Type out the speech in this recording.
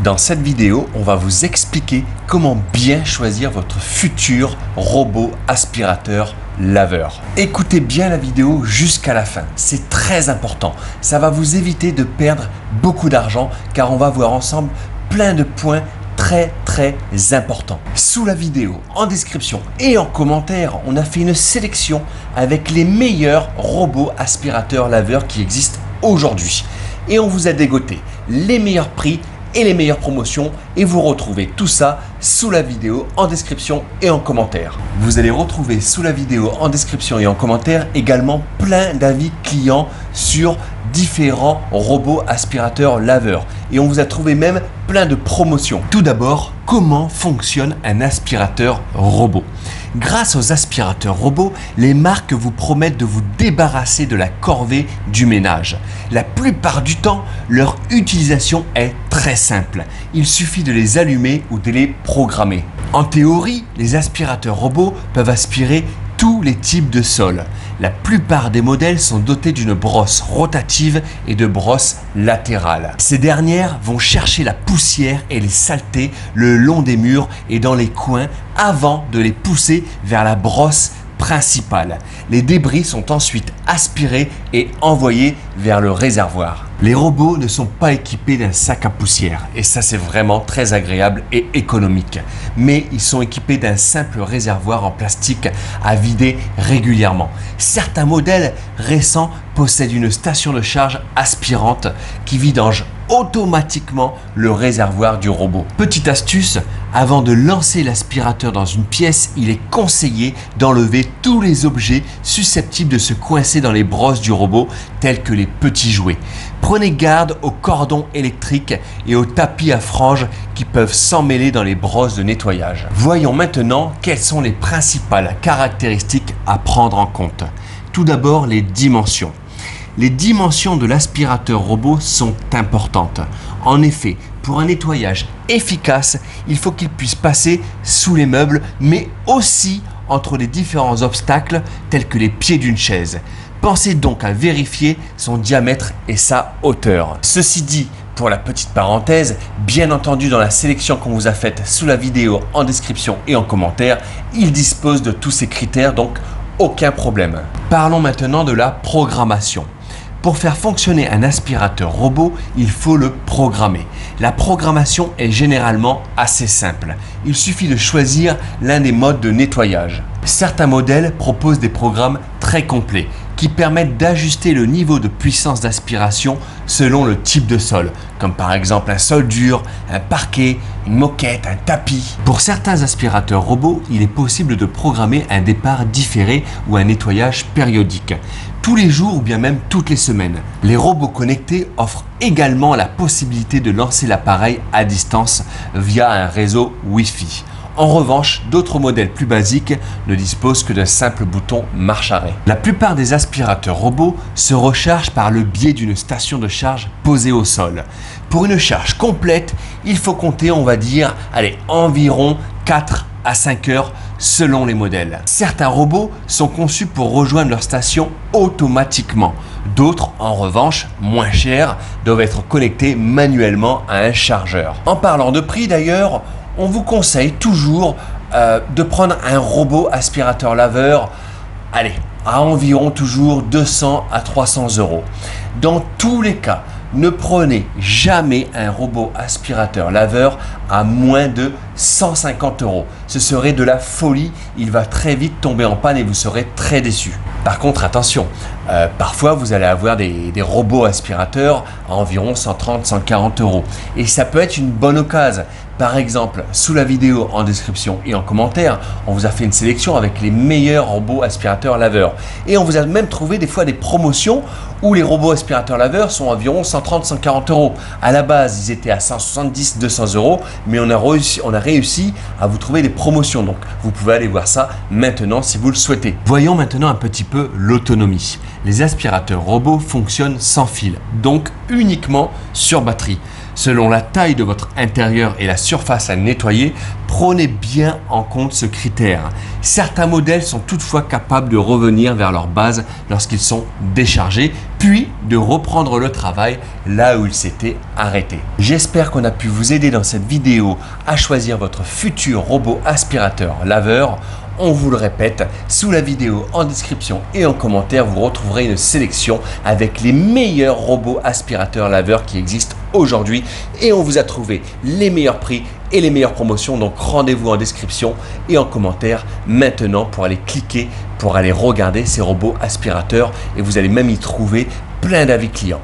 Dans cette vidéo, on va vous expliquer comment bien choisir votre futur robot aspirateur laveur. Écoutez bien la vidéo jusqu'à la fin, c'est très important. Ça va vous éviter de perdre beaucoup d'argent car on va voir ensemble plein de points très importants. Sous la vidéo, en description et en commentaire, on a fait une sélection avec les meilleurs robots aspirateurs laveurs qui existent aujourd'hui. Et on vous a dégoté les meilleurs prix et les meilleures promotions et vous retrouvez tout ça sous la vidéo en description et en commentaire. Vous allez retrouver sous la vidéo en description et en commentaire également plein d'avis clients sur différents robots aspirateurs laveurs et on vous a trouvé même plein de promotions. Tout d'abord, comment fonctionne un aspirateur robot? Grâce aux aspirateurs robots, les marques vous promettent de vous débarrasser de la corvée du ménage. La plupart du temps, leur utilisation est très simple. Il suffit de les allumer ou de les programmer. En théorie, les aspirateurs robots peuvent aspirer tous les types de sols. La plupart des modèles sont dotés d'une brosse rotative et de brosses latérales. Ces dernières vont chercher la poussière et les saletés le long des murs et dans les coins avant de les pousser vers la brosse principale. Les débris sont ensuite aspirés et envoyés vers le réservoir. Les robots ne sont pas équipés d'un sac à poussière et ça c'est vraiment très agréable et économique. Mais ils sont équipés d'un simple réservoir en plastique à vider régulièrement. Certains modèles récents possèdent une station de charge aspirante qui vidange automatiquement le réservoir du robot. Petite astuce, avant de lancer l'aspirateur dans une pièce, il est conseillé d'enlever tous les objets susceptibles de se coincer dans les brosses du robot, tels que les petits jouets. Prenez garde aux cordons électriques et aux tapis à franges qui peuvent s'emmêler dans les brosses de nettoyage. Voyons maintenant quelles sont les principales caractéristiques à prendre en compte. Tout d'abord, les dimensions. Les dimensions de l'aspirateur robot sont importantes. En effet, pour un nettoyage efficace, il faut qu'il puisse passer sous les meubles, mais aussi entre les différents obstacles tels que les pieds d'une chaise. Pensez donc à vérifier son diamètre et sa hauteur. Ceci dit, pour la petite parenthèse, bien entendu dans la sélection qu'on vous a faite sous la vidéo en description et en commentaire, il dispose de tous ces critères, donc aucun problème. Parlons maintenant de la programmation. Pour faire fonctionner un aspirateur robot, il faut le programmer. La programmation est généralement assez simple. Il suffit de choisir l'un des modes de nettoyage. Certains modèles proposent des programmes très complets qui permettent d'ajuster le niveau de puissance d'aspiration selon le type de sol, comme par exemple un sol dur, un parquet, une moquette, un tapis. Pour certains aspirateurs robots, il est possible de programmer un départ différé ou un nettoyage périodique, tous les jours ou bien même toutes les semaines. Les robots connectés offrent également la possibilité de lancer l'appareil à distance via un réseau Wi-Fi. En revanche, d'autres modèles plus basiques ne disposent que d'un simple bouton marche-arrêt. La plupart des aspirateurs robots se rechargent par le biais d'une station de charge posée au sol. Pour une charge complète, il faut compter, on va dire, environ 4 à 5 heures selon les modèles. Certains robots sont conçus pour rejoindre leur station automatiquement. D'autres, en revanche, moins chers, doivent être connectés manuellement à un chargeur. En parlant de prix d'ailleurs, on vous conseille toujours de prendre un robot aspirateur laveur, à environ toujours 200 à 300 euros. Dans tous les cas, ne prenez jamais un robot aspirateur laveur à moins de 150 euros. Ce serait de la folie, il va très vite tomber en panne et vous serez très déçu. Par contre, attention, parfois vous allez avoir des robots aspirateurs à environ 130-140 euros. Et ça peut être une bonne occasion. Par exemple, sous la vidéo en description et en commentaire, on vous a fait une sélection avec les meilleurs robots aspirateurs laveurs. Et on vous a même trouvé des fois des promotions où les robots aspirateurs laveurs sont environ 130-140 euros. À la base, ils étaient à 170-200 euros, mais on a réussi à vous trouver des promotions. Donc, vous pouvez aller voir ça maintenant si vous le souhaitez. Voyons maintenant un petit peu l'autonomie. Les aspirateurs robots fonctionnent sans fil, donc uniquement sur batterie. Selon la taille de votre intérieur et la surface à nettoyer, prenez bien en compte ce critère. Certains modèles sont toutefois capables de revenir vers leur base lorsqu'ils sont déchargés, puis de reprendre le travail là où il s'était arrêté. J'espère qu'on a pu vous aider dans cette vidéo à choisir votre futur robot aspirateur laveur. On vous le répète, sous la vidéo, en description et en commentaire, vous retrouverez une sélection avec les meilleurs robots aspirateurs laveurs qui existent aujourd'hui et on vous a trouvé les meilleurs prix et les meilleures promotions. Donc rendez-vous en description et en commentaire maintenant pour aller cliquer, pour aller regarder ces robots aspirateurs et vous allez même y trouver plein d'avis clients.